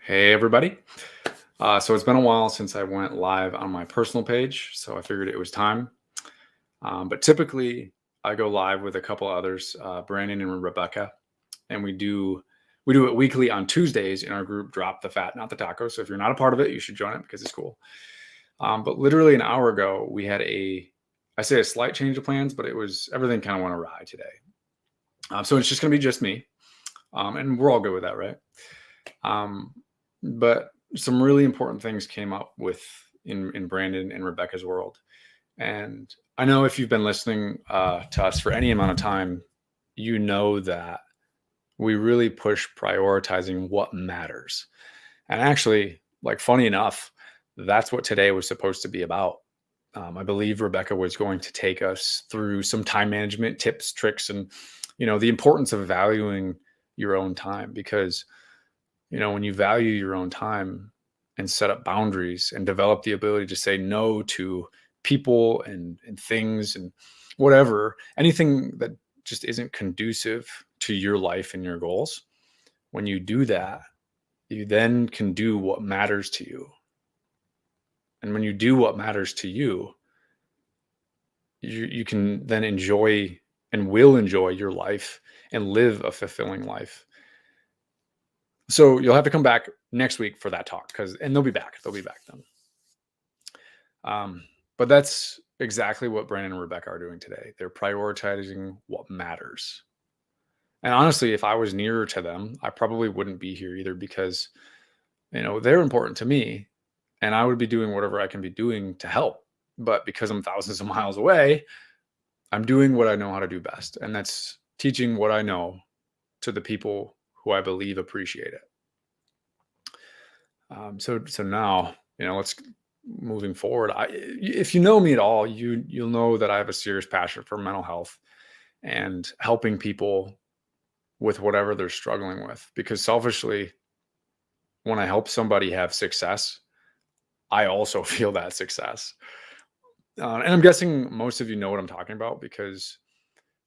Hey, everybody. So it's been a while since I went live on my personal page, so I figured it was time. But typically, I go live with a couple others, Brandon and Rebecca, and we do it weekly on Tuesdays in our group. Drop the Fat, Not the Taco. So if you're not a part of it, you should join it because it's cool. But literally an hour ago, we had I say a slight change of plans, but it was everything kind of went awry today. So it's just going to be just me, and we're all good with that, right? Um, but some really important things came up in Brandon and Rebecca's world. And I know if you've been listening to us for any amount of time, you know that we really push prioritizing what matters. And actually, like funny enough, that's what today was supposed to be about. I believe Rebecca was going to take us through some time management tips, tricks, and the importance of valuing your own time because when you value your own time and set up boundaries and develop the ability to say no to people and things and whatever, anything that just isn't conducive to your life and your goals, when you do that, you then can do what matters to you. And when you do what matters to you, you can then enjoy and will enjoy your life and live a fulfilling life. So you'll have to come back next week for that talk and they'll be back. They'll be back then. But that's exactly what Brandon and Rebecca are doing today. They're prioritizing what matters. And honestly, if I was nearer to them, I probably wouldn't be here either because, they're important to me and I would be doing whatever I can be doing to help. But because I'm thousands of miles away, I'm doing what I know how to do best. And that's teaching what I know to the people who I believe appreciate it. So now, let's moving forward. If you know me at all, you'll know that I have a serious passion for mental health and helping people with whatever they're struggling with. Because selfishly, when I help somebody have success, I also feel that success. And I'm guessing most of you know what I'm talking about because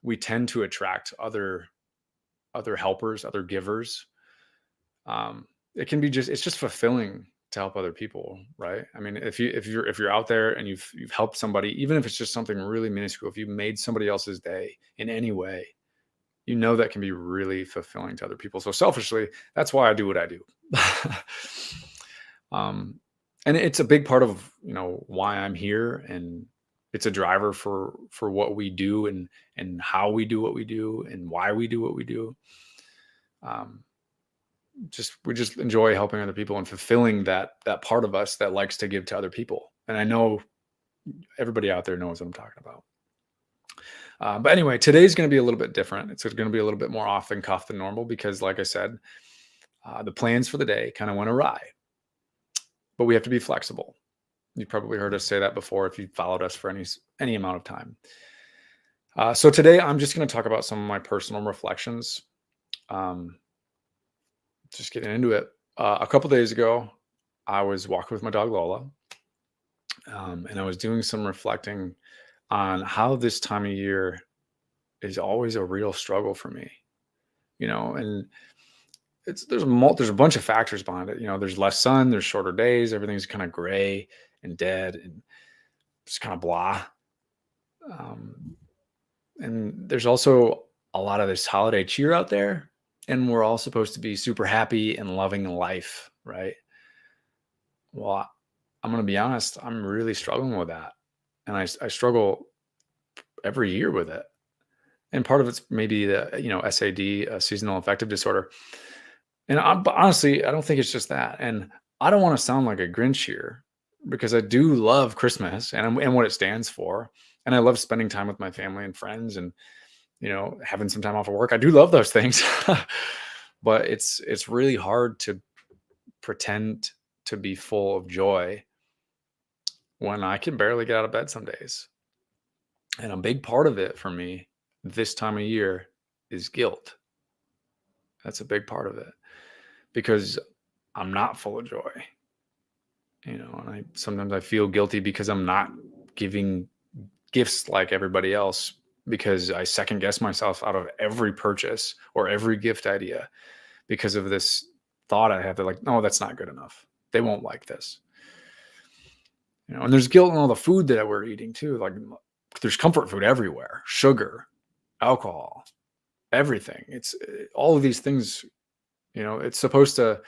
we tend to attract other helpers, other givers. It can be it's just fulfilling to help other people, right? I mean, if you're out there and you've helped somebody, even if it's just something really minuscule, if you made somebody else's day in any way, that can be really fulfilling to other people. So selfishly, that's why I do what I do. And it's a big part of why I'm here, and it's a driver for what we do and how we do what we do and why we do what we do. Um, we just enjoy helping other people and fulfilling that part of us that likes to give to other people. And I know everybody out there knows what I'm talking about. But anyway, today's going to be a little bit different. It's going to be a little bit more off the cuff than normal because, like I said, the plans for the day kind of went awry. But we have to be flexible. You probably heard us say that before if you followed us for any amount of time. So today I'm just going to talk about some of my personal reflections. Just getting into it. A couple days ago, I was walking with my dog Lola, and I was doing some reflecting on how this time of year is always a real struggle for me. And there's a bunch of factors behind it. There's less sun, there's shorter days, everything's kind of gray and dead and just kind of blah. And there's also a lot of this holiday cheer out there, and we're all supposed to be super happy and loving life, right? Well, I'm going to be honest, I'm really struggling with that. And I struggle every year with it. And part of it's maybe the, SAD, seasonal affective disorder. But honestly, I don't think it's just that. And I don't want to sound like a Grinch here because I do love Christmas and what it stands for. And I love spending time with my family and friends and, having some time off of work. I do love those things, but it's really hard to pretend to be full of joy when I can barely get out of bed some days. And a big part of it for me this time of year is guilt. That's a big part of it because I'm not full of joy. And sometimes I feel guilty because I'm not giving gifts like everybody else because I second guess myself out of every purchase or every gift idea because of this thought I had. They're like, no, that's not good enough. They won't like this. And there's guilt in all the food that we're eating too. Like there's comfort food everywhere, sugar, alcohol, everything. It's all of these things, it's supposed to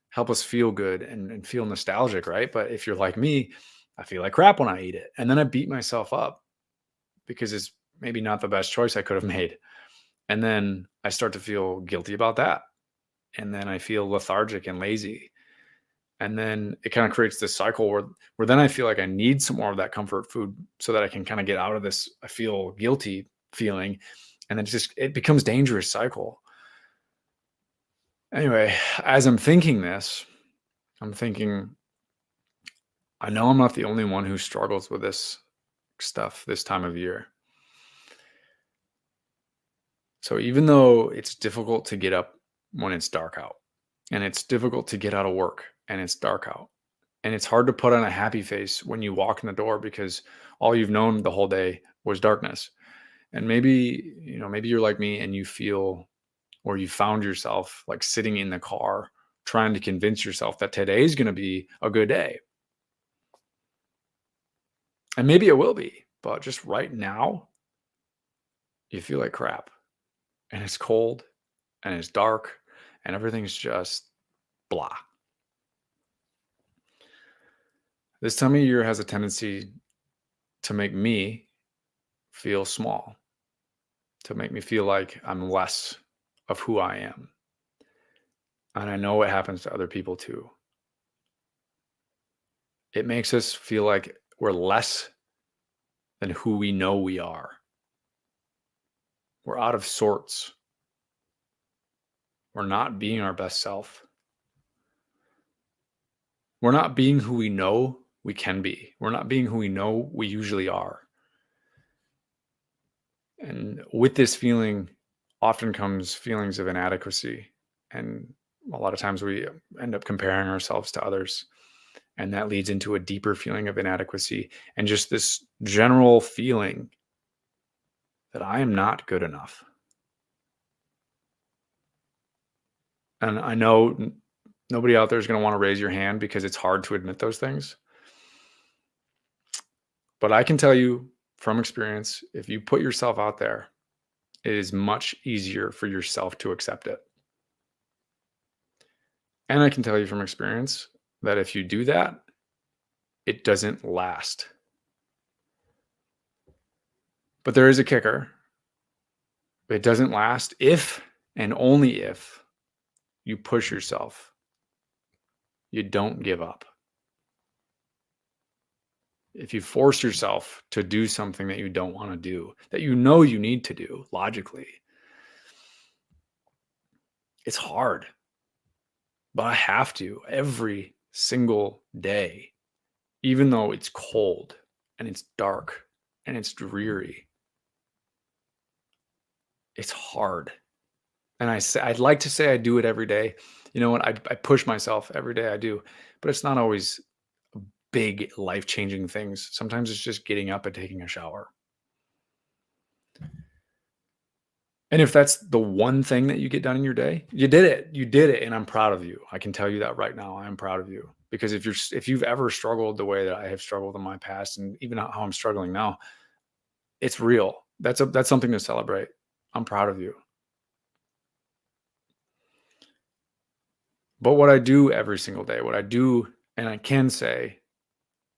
help us feel good and feel nostalgic, right? But if you're like me, I feel like crap when I eat it. And then I beat myself up because it's maybe not the best choice I could have made. And then I start to feel guilty about that. And then I feel lethargic and lazy. And then it kind of creates this cycle where then I feel like I need some more of that comfort food so that I can kind of get out of this I feel guilty feeling. And then it becomes dangerous cycle. Anyway, as I'm thinking this, I'm thinking, I know I'm not the only one who struggles with this stuff this time of year. So even though it's difficult to get up when it's dark out, and it's difficult to get out of work and it's dark out, and it's hard to put on a happy face when you walk in the door because all you've known the whole day was darkness. And maybe you're like me and you feel, or you found yourself like sitting in the car trying to convince yourself that today is going to be a good day. And maybe it will be, but just right now, you feel like crap. And it's cold and it's dark and everything's just blah. This time of year has a tendency to make me feel small, to make me feel like I'm less of who I am. And I know it happens to other people too. It makes us feel like we're less than who we know we are. We're out of sorts. We're not being our best self. We're not being who we know we can be. We're not being who we know we usually are. And with this feeling often comes feelings of inadequacy. And a lot of times we end up comparing ourselves to others. And that leads into a deeper feeling of inadequacy and just this general feeling that I am not good enough. And I know nobody out there is going to want to raise your hand because it's hard to admit those things. But I can tell you from experience, if you put yourself out there, it is much easier for yourself to accept it. And I can tell you from experience that if you do that, it doesn't last. But there is a kicker. It doesn't last if and only if you push yourself. You don't give up. If you force yourself to do something that you don't want to do, that you know you need to do logically, it's hard. But I have to every single day, even though it's cold and it's dark and it's dreary. It's hard. And I'd like to say I do it every day. You know what? I push myself every day. I do, but it's not always big life-changing things. Sometimes it's just getting up and taking a shower. And if that's the one thing that you get done in your day, you did it. You did it, and I'm proud of you. I can tell you that right now. I am proud of you because if you've ever struggled the way that I have struggled in my past, and even how I'm struggling now, it's real. That's something to celebrate. I'm proud of you. But what I do every single day, and I can say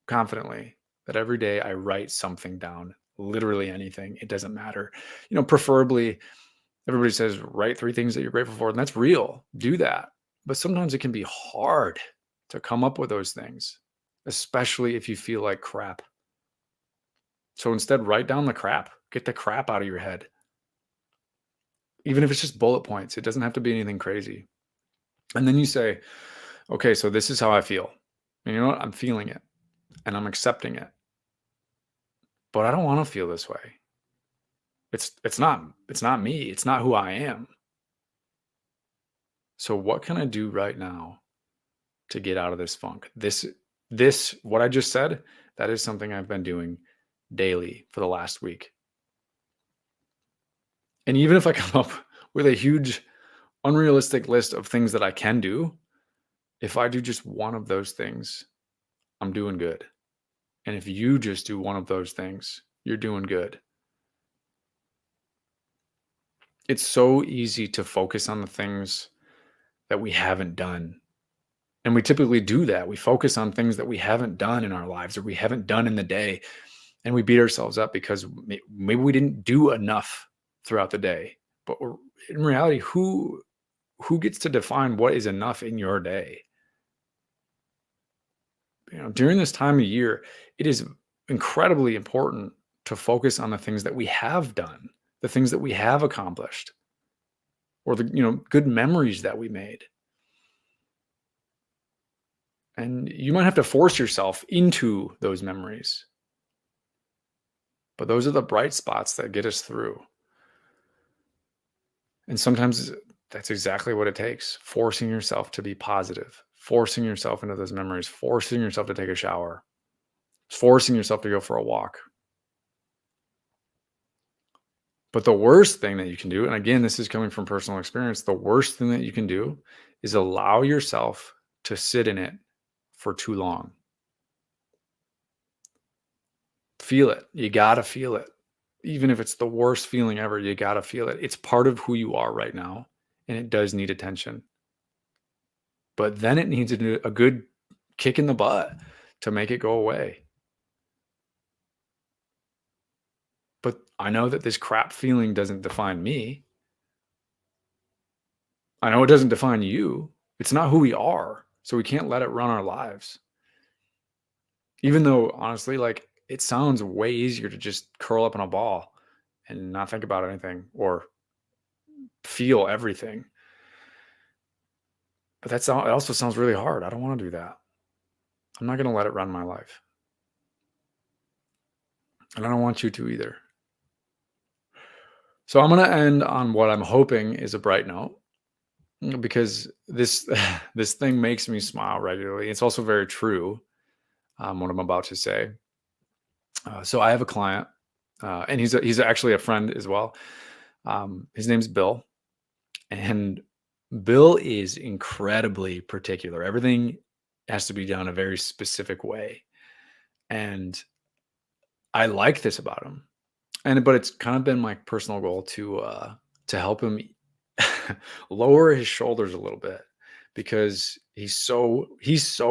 confidently that every day I write something down, literally anything. It doesn't matter. Preferably, everybody says write 3 things that you're grateful for, and that's real. Do that. But sometimes it can be hard to come up with those things, especially if you feel like crap. So instead, write down the crap. Get the crap out of your head. Even if it's just bullet points, it doesn't have to be anything crazy. And then you say, okay, so this is how I feel. And you know what? I'm feeling it and I'm accepting it. But I don't want to feel this way. It's not me. It's not who I am. So what can I do right now to get out of this funk? This what I just said, that is something I've been doing daily for the last week. And even if I come up with a huge unrealistic list of things that I can do, If I do just one of those things, I'm doing good. And if you just do one of those things, you're doing good. It's so easy to focus on the things that we haven't done. And we typically do that. We focus on things that we haven't done in our lives or we haven't done in the day. And we beat ourselves up because maybe we didn't do enough throughout the day. But in reality, who gets to define what is enough in your day? During this time of year, it is incredibly important to focus on the things that we have done, the things that we have accomplished, or the good memories that we made. And you might have to force yourself into those memories, but those are the bright spots that get us through. And sometimes that's exactly what it takes, forcing yourself to be positive, forcing yourself into those memories, forcing yourself to take a shower, forcing yourself to go for a walk. But the worst thing that you can do, and again, this is coming from personal experience, the worst thing that you can do is allow yourself to sit in it for too long. Feel it. You got to feel it. Even if it's the worst feeling ever, you got to feel it. It's part of who you are right now, and it does need attention. But then it needs a good kick in the butt to make it go away. But I know that this crap feeling doesn't define me. I know it doesn't define you. It's not who we are. So we can't let it run our lives. Even though, honestly, like it sounds way easier to just curl up in a ball and not think about anything or feel everything. But it also sounds really hard. I don't want to do that. I'm not going to let it run my life. And I don't want you to either. So I'm going to end on what I'm hoping is a bright note because this this thing makes me smile regularly. It's also very true, what I'm about to say. So I have a client, and he's actually a friend as well. His name's Bill, and Bill is incredibly particular. Everything has to be done a very specific way, and I like this about him. But it's kind of been my personal goal to help him lower his shoulders a little bit because he's so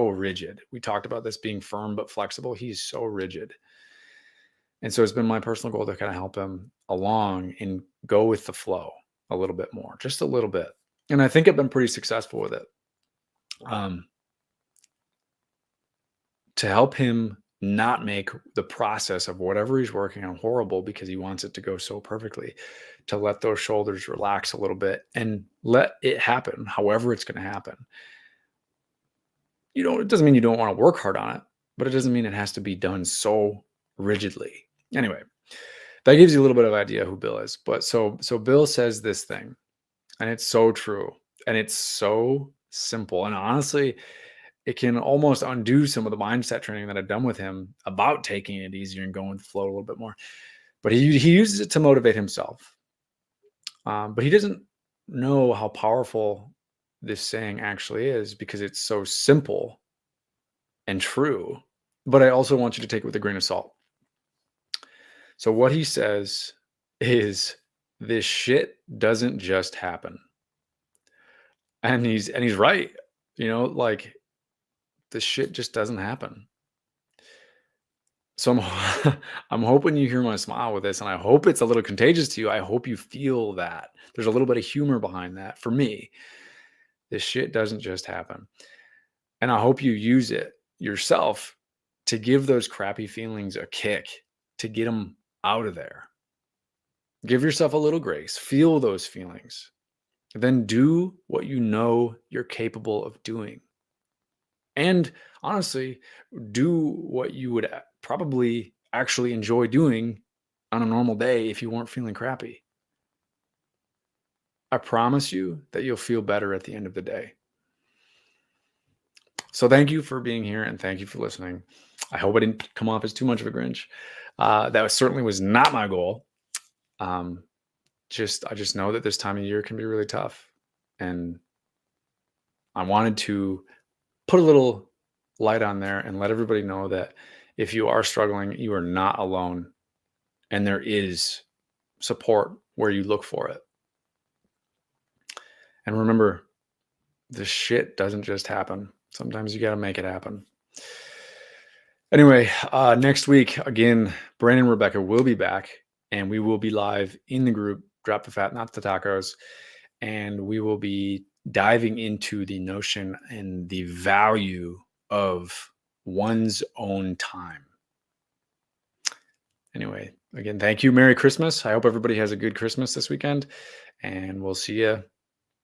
rigid. We talked about this being firm but flexible. He's so rigid. And so it's been my personal goal to kind of help him along and go with the flow a little bit more, just a little bit. And I think I've been pretty successful with it. To help him not make the process of whatever he's working on horrible because he wants it to go so perfectly, to let those shoulders relax a little bit and let it happen however it's going to happen. It doesn't mean you don't want to work hard on it, but it doesn't mean it has to be done so rigidly. Anyway, that gives you a little bit of idea who Bill is. But so Bill says this thing, and it's so true, and it's so simple. And honestly, it can almost undo some of the mindset training that I've done with him about taking it easier and going with the flow a little bit more. But he uses it to motivate himself. But he doesn't know how powerful this saying actually is because it's so simple and true. But I also want you to take it with a grain of salt. So what he says is this shit doesn't just happen. And he's right. Like this shit just doesn't happen. So I'm hoping you hear my smile with this, and I hope it's a little contagious to you. I hope you feel that. There's a little bit of humor behind that for me. This shit doesn't just happen. And I hope you use it yourself to give those crappy feelings a kick, to get them out of there. Give yourself a little grace. Feel those feelings. Then do what you know you're capable of doing. And honestly, do what you would probably actually enjoy doing on a normal day if you weren't feeling crappy. I promise you that you'll feel better at the end of the day. So thank you for being here and thank you for listening. I hope I didn't come off as too much of a Grinch. Certainly was not my goal. I just know that this time of year can be really tough. And I wanted to put a little light on there and let everybody know that if you are struggling, you are not alone and there is support where you look for it. And remember, this shit doesn't just happen. Sometimes you got to make it happen. Anyway, next week, again, Brandon and Rebecca will be back and we will be live in the group, Drop the Fat, Not the Tacos. And we will be diving into the notion and the value of one's own time. Anyway, again, thank you. Merry Christmas. I hope everybody has a good Christmas this weekend. And we'll see you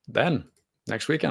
then next weekend.